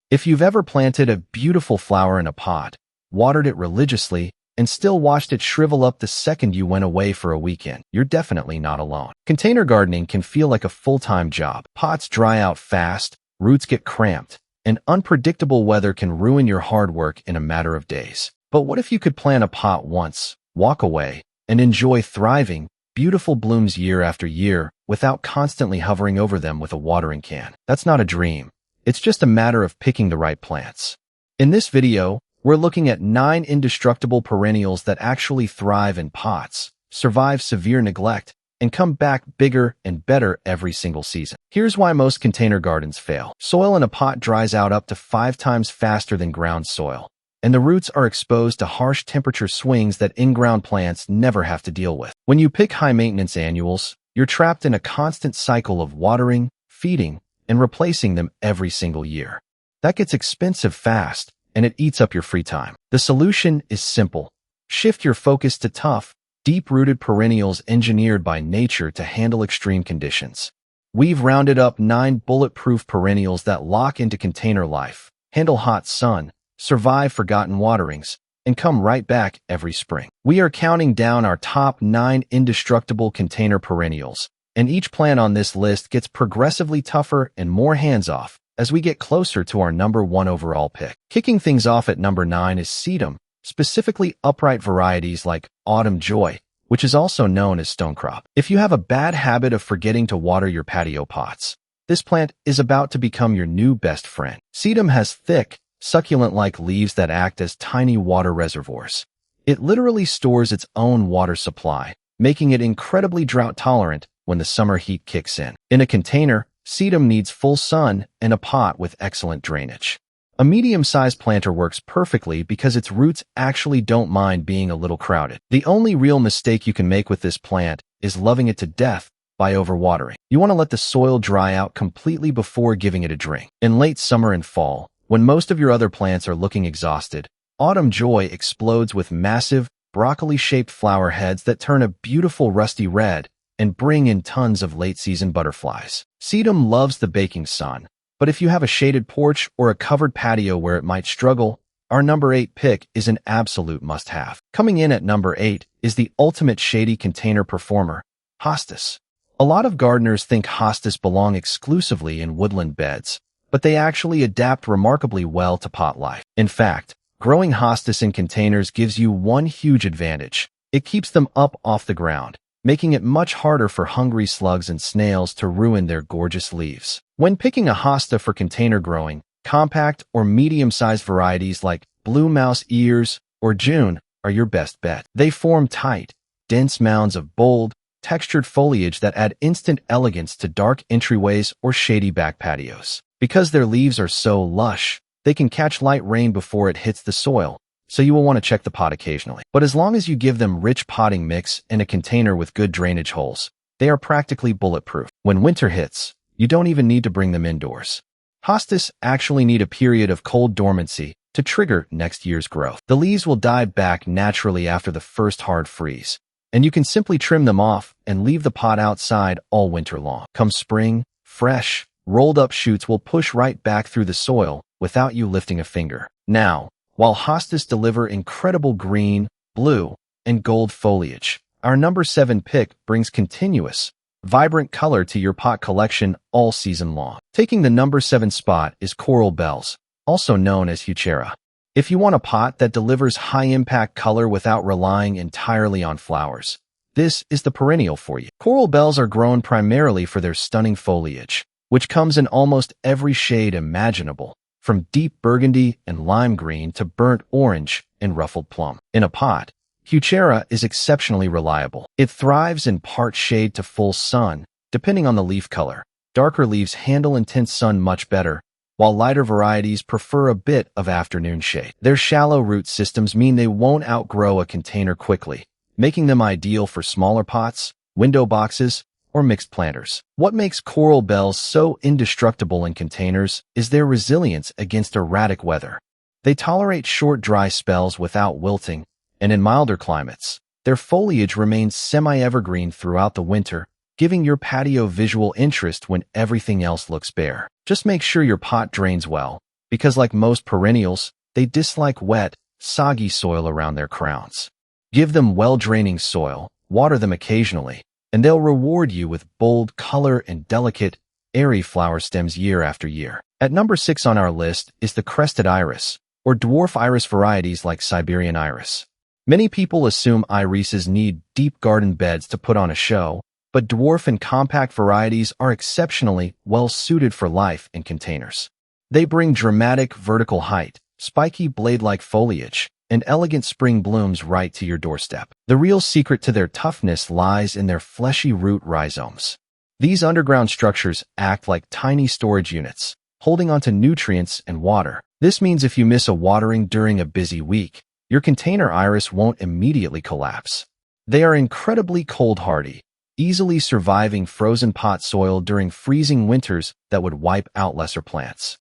If you've ever planted a beautiful flower in a pot, watered it religiously, and still watched it shrivel up the second you went away for a weekend, you're definitely not alone. Container gardening can feel like a full-time job. Pots dry out fast, roots get cramped, and unpredictable weather can ruin your hard work in a matter of days. But what if you could plant a pot once, walk away, and enjoy thriving, beautiful blooms year after year without constantly hovering over them with a watering can? That's not a dream. It's just a matter of picking the right plants. In this video, we're looking at 9 indestructible perennials that actually thrive in pots, survive severe neglect, and come back bigger and better every single season. Here's why most container gardens fail. Soil in a pot dries out up to 5 times faster than ground soil, and the roots are exposed to harsh temperature swings that in-ground plants never have to deal with. When you pick high-maintenance annuals, you're trapped in a constant cycle of watering, feeding, and replacing them every single year. That gets expensive fast, and it eats up your free time. The solution is simple. Shift your focus to tough, deep-rooted perennials engineered by nature to handle extreme conditions. We've rounded up 9 bulletproof perennials that lock into container life, handle hot sun, survive forgotten waterings, and come right back every spring. We are counting down our top 9 indestructible container perennials, and each plant on this list gets progressively tougher and more hands-off as we get closer to our number 1 overall pick. Kicking things off at number 9 is Sedum, specifically upright varieties like Autumn Joy, which is also known as stonecrop. If you have a bad habit of forgetting to water your patio pots, this plant is about to become your new best friend. Sedum has thick, succulent-like leaves that act as tiny water reservoirs. It literally stores its own water supply, making it incredibly drought-tolerant when the summer heat kicks in. In a container, Sedum needs full sun and a pot with excellent drainage. A medium-sized planter works perfectly because its roots actually don't mind being a little crowded. The only real mistake you can make with this plant is loving it to death by overwatering. You want to let the soil dry out completely before giving it a drink. In late summer and fall, when most of your other plants are looking exhausted, Autumn Joy explodes with massive, broccoli-shaped flower heads that turn a beautiful rusty red and bring in tons of late-season butterflies. Sedum loves the baking sun, but if you have a shaded porch or a covered patio where it might struggle, our number 8 pick is an absolute must-have. Coming in at number 8 is the ultimate shady container performer, Hostas. A lot of gardeners think Hostas belong exclusively in woodland beds, but they actually adapt remarkably well to pot life. In fact, growing Hostas in containers gives you one huge advantage. It keeps them up off the ground, making it much harder for hungry slugs and snails to ruin their gorgeous leaves. When picking a hosta for container growing, compact or medium-sized varieties like Blue Mouse Ears or June are your best bet. They form tight, dense mounds of bold, textured foliage that add instant elegance to dark entryways or shady back patios. Because their leaves are so lush, they can catch light rain before it hits the soil, so you will want to check the pot occasionally. But as long as you give them rich potting mix in a container with good drainage holes, they are practically bulletproof. When winter hits, you don't even need to bring them indoors. Hostas actually need a period of cold dormancy to trigger next year's growth. The leaves will die back naturally after the first hard freeze, and you can simply trim them off and leave the pot outside all winter long. Come spring, fresh, rolled-up shoots will push right back through the soil without you lifting a finger. Now, while Hostas deliver incredible green, blue, and gold foliage, our number 7 pick brings continuous, vibrant color to your pot collection all season long. Taking the number 7 spot is Coral Bells, also known as Heuchera. If you want a pot that delivers high-impact color without relying entirely on flowers, this is the perennial for you. Coral Bells are grown primarily for their stunning foliage, which comes in almost every shade imaginable, from deep burgundy and lime green to burnt orange and ruffled plum. In a pot, Heuchera is exceptionally reliable. It thrives in part shade to full sun, depending on the leaf color. Darker leaves handle intense sun much better, while lighter varieties prefer a bit of afternoon shade. Their shallow root systems mean they won't outgrow a container quickly, making them ideal for smaller pots, window boxes, or mixed planters. What makes Coral Bells so indestructible in containers is their resilience against erratic weather. They tolerate short dry spells without wilting, and in milder climates, their foliage remains semi-evergreen throughout the winter, giving your patio visual interest when everything else looks bare. Just make sure your pot drains well, because like most perennials, they dislike wet, soggy soil around their crowns. Give them well-draining soil, water them occasionally, and they'll reward you with bold color and delicate, airy flower stems year after year. At number 6 on our list is the crested iris, or dwarf iris varieties like Siberian iris. Many people assume irises need deep garden beds to put on a show, but dwarf and compact varieties are exceptionally well-suited for life in containers. They bring dramatic vertical height, spiky blade-like foliage, and elegant spring blooms right to your doorstep. The real secret to their toughness lies in their fleshy root rhizomes. These underground structures act like tiny storage units, holding onto nutrients and water. This means if you miss a watering during a busy week, your container iris won't immediately collapse. They are incredibly cold-hardy, easily surviving frozen pot soil during freezing winters that would wipe out lesser plants.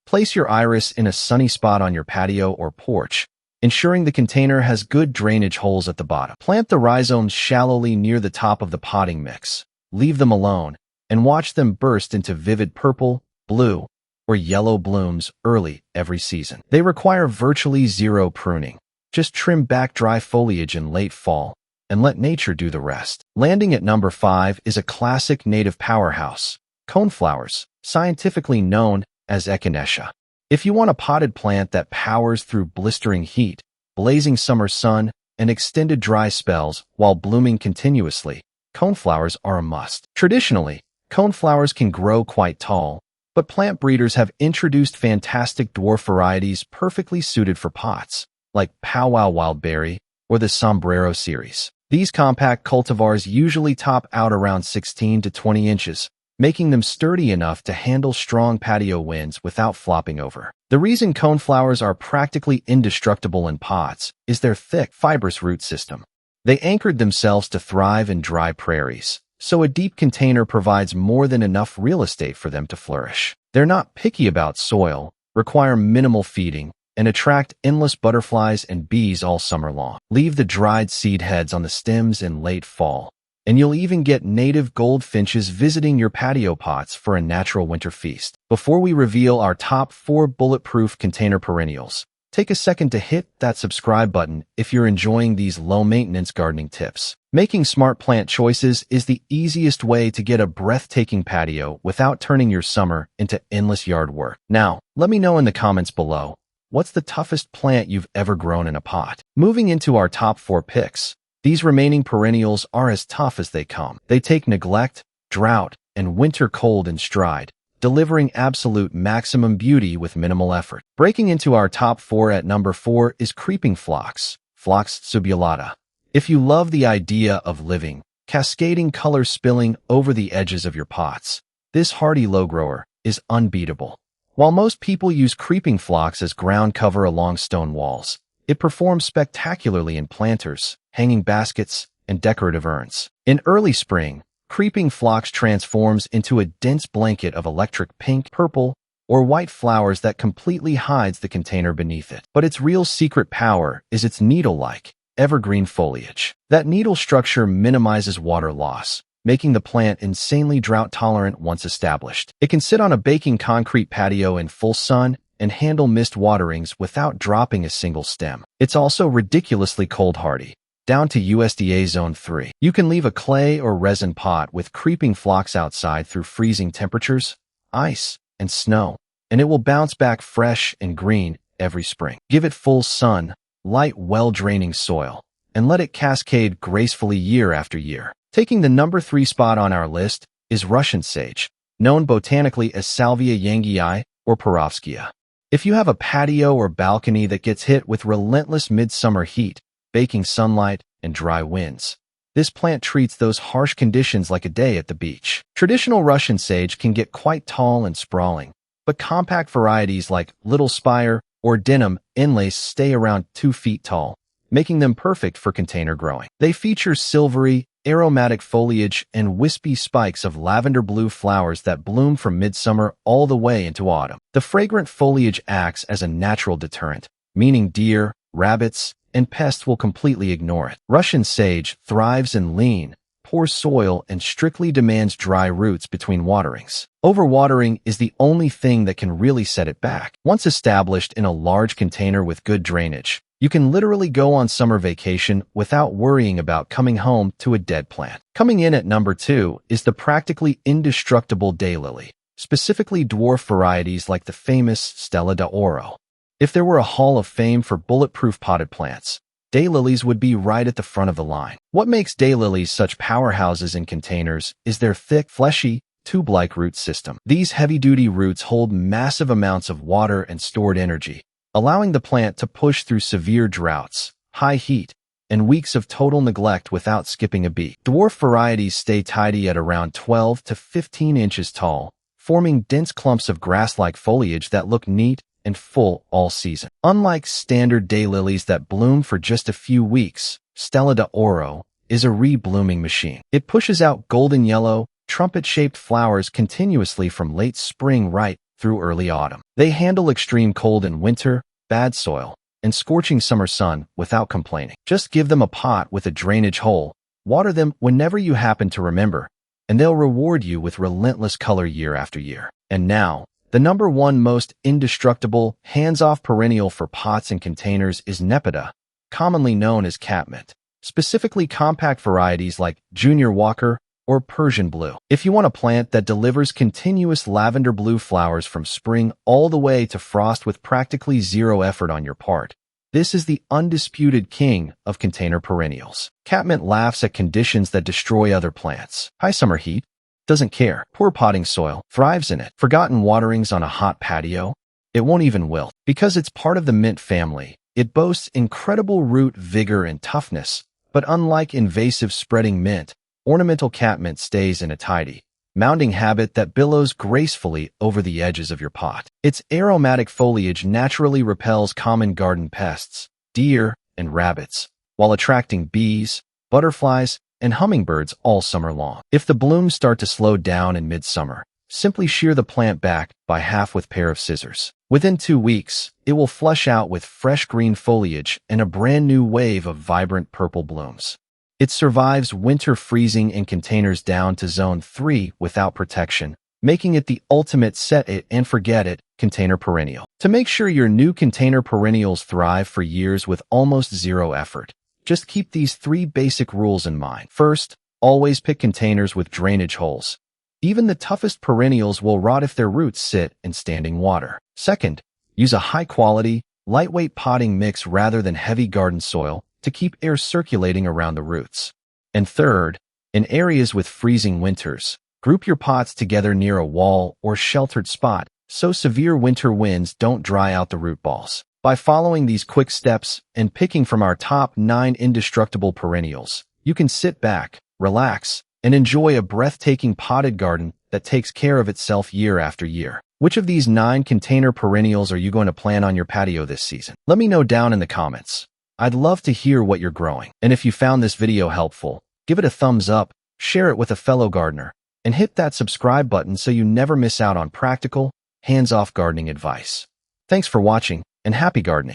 Place your iris in a sunny spot on your patio or porch, ensuring the container has good drainage holes at the bottom. Plant the rhizomes shallowly near the top of the potting mix. Leave them alone, and watch them burst into vivid purple, blue, or yellow blooms early every season. They require virtually zero pruning. Just trim back dry foliage in late fall, and let nature do the rest. Landing at number 5 is a classic native powerhouse, coneflowers, scientifically known as echinacea. If you want a potted plant that powers through blistering heat, blazing summer sun, and extended dry spells while blooming continuously, coneflowers are a must. Traditionally, coneflowers can grow quite tall, but plant breeders have introduced fantastic dwarf varieties perfectly suited for pots, like Powwow Wildberry or the Sombrero series. These compact cultivars usually top out around 16 to 20 inches, making them sturdy enough to handle strong patio winds without flopping over. The reason coneflowers are practically indestructible in pots is their thick, fibrous root system. They anchored themselves to thrive in dry prairies, so a deep container provides more than enough real estate for them to flourish. They're not picky about soil, require minimal feeding, and attract endless butterflies and bees all summer long. Leave the dried seed heads on the stems in late fall, and you'll even get native goldfinches visiting your patio pots for a natural winter feast. Before we reveal our top 4 bulletproof container perennials, take a second to hit that subscribe button if you're enjoying these low-maintenance gardening tips. Making smart plant choices is the easiest way to get a breathtaking patio without turning your summer into endless yard work. Now, let me know in the comments below, what's the toughest plant you've ever grown in a pot? Moving into our top 4 picks, these remaining perennials are as tough as they come. They take neglect, drought, and winter cold in stride, delivering absolute maximum beauty with minimal effort. Breaking into our top 4 at number 4 is creeping phlox, Phlox subulata. If you love the idea of living, cascading color spilling over the edges of your pots, this hardy low grower is unbeatable. While most people use creeping phlox as ground cover along stone walls, it performs spectacularly in planters, hanging baskets, and decorative urns. In early spring, creeping phlox transforms into a dense blanket of electric pink, purple, or white flowers that completely hides the container beneath it. But its real secret power is its needle-like, evergreen foliage. That needle structure minimizes water loss, making the plant insanely drought-tolerant once established. It can sit on a baking concrete patio in full sun and handle mist waterings without dropping a single stem. It's also ridiculously cold-hardy, down to USDA Zone 3. You can leave a clay or resin pot with creeping phlox outside through freezing temperatures, ice, and snow, and it will bounce back fresh and green every spring. Give it full sun, light, well-draining soil, and let it cascade gracefully year after year. Taking the number 3 spot on our list is Russian sage, known botanically as Salvia yangii or Perovskia. If you have a patio or balcony that gets hit with relentless midsummer heat, baking sunlight, and dry winds, this plant treats those harsh conditions like a day at the beach. Traditional Russian sage can get quite tall and sprawling, but compact varieties like Little Spire or Denim Inlace stay around 2 feet tall, making them perfect for container growing. They feature silvery, aromatic foliage and wispy spikes of lavender blue flowers that bloom from midsummer all the way into autumn. The fragrant foliage acts as a natural deterrent, meaning deer, rabbits, and pests will completely ignore it. Russian sage thrives in lean, poor soil, and strictly demands dry roots between waterings. Overwatering is the only thing that can really set it back. Once established in a large container with good drainage, you can literally go on summer vacation without worrying about coming home to a dead plant. Coming in at number 2 is the practically indestructible daylily, specifically dwarf varieties like the famous Stella d'Oro. If there were a hall of fame for bulletproof potted plants, daylilies would be right at the front of the line. What makes daylilies such powerhouses in containers is their thick, fleshy, tube-like root system. These heavy-duty roots hold massive amounts of water and stored energy, allowing the plant to push through severe droughts, high heat, and weeks of total neglect without skipping a beat. Dwarf varieties stay tidy at around 12 to 15 inches tall, forming dense clumps of grass-like foliage that look neat and full all season. Unlike standard daylilies that bloom for just a few weeks, Stella d'Oro is a re-blooming machine. It pushes out golden yellow, trumpet-shaped flowers continuously from late spring right through early autumn. They handle extreme cold in winter, bad soil, and scorching summer sun without complaining. Just give them a pot with a drainage hole, water them whenever you happen to remember, and they'll reward you with relentless color year after year. And now, the number 1 most indestructible, hands-off perennial for pots and containers is Nepeta, commonly known as Catmint, specifically compact varieties like Junior Walker or Persian Blue. If you want a plant that delivers continuous lavender blue flowers from spring all the way to frost with practically zero effort on your part, this is the undisputed king of container perennials. Catmint laughs at conditions that destroy other plants. High summer heat? Doesn't care. Poor potting soil? Thrives in it. Forgotten waterings on a hot patio? It won't even wilt. Because it's part of the mint family, it boasts incredible root vigor and toughness, but unlike invasive spreading mint, ornamental catmint stays in a tidy, mounding habit that billows gracefully over the edges of your pot. Its aromatic foliage naturally repels common garden pests, deer, and rabbits, while attracting bees, butterflies, and hummingbirds all summer long. If the blooms start to slow down in midsummer, simply shear the plant back by half with a pair of scissors. Within 2 weeks, it will flush out with fresh green foliage and a brand new wave of vibrant purple blooms. It survives winter freezing in containers down to zone 3 without protection, making it the ultimate set-it-and-forget-it container perennial. To make sure your new container perennials thrive for years with almost zero effort, just keep these 3 basic rules in mind. First, always pick containers with drainage holes. Even the toughest perennials will rot if their roots sit in standing water. Second, use a high-quality, lightweight potting mix rather than heavy garden soil to keep air circulating around the roots. And third, in areas with freezing winters, group your pots together near a wall or sheltered spot so severe winter winds don't dry out the root balls. By following these quick steps and picking from our top 9 indestructible perennials, you can sit back, relax, and enjoy a breathtaking potted garden that takes care of itself year after year. Which of these 9 container perennials are you going to plant on your patio this season? Let me know down in the comments. I'd love to hear what you're growing. And if you found this video helpful, give it a thumbs up, share it with a fellow gardener, and hit that subscribe button so you never miss out on practical, hands-off gardening advice. Thanks for watching, and happy gardening.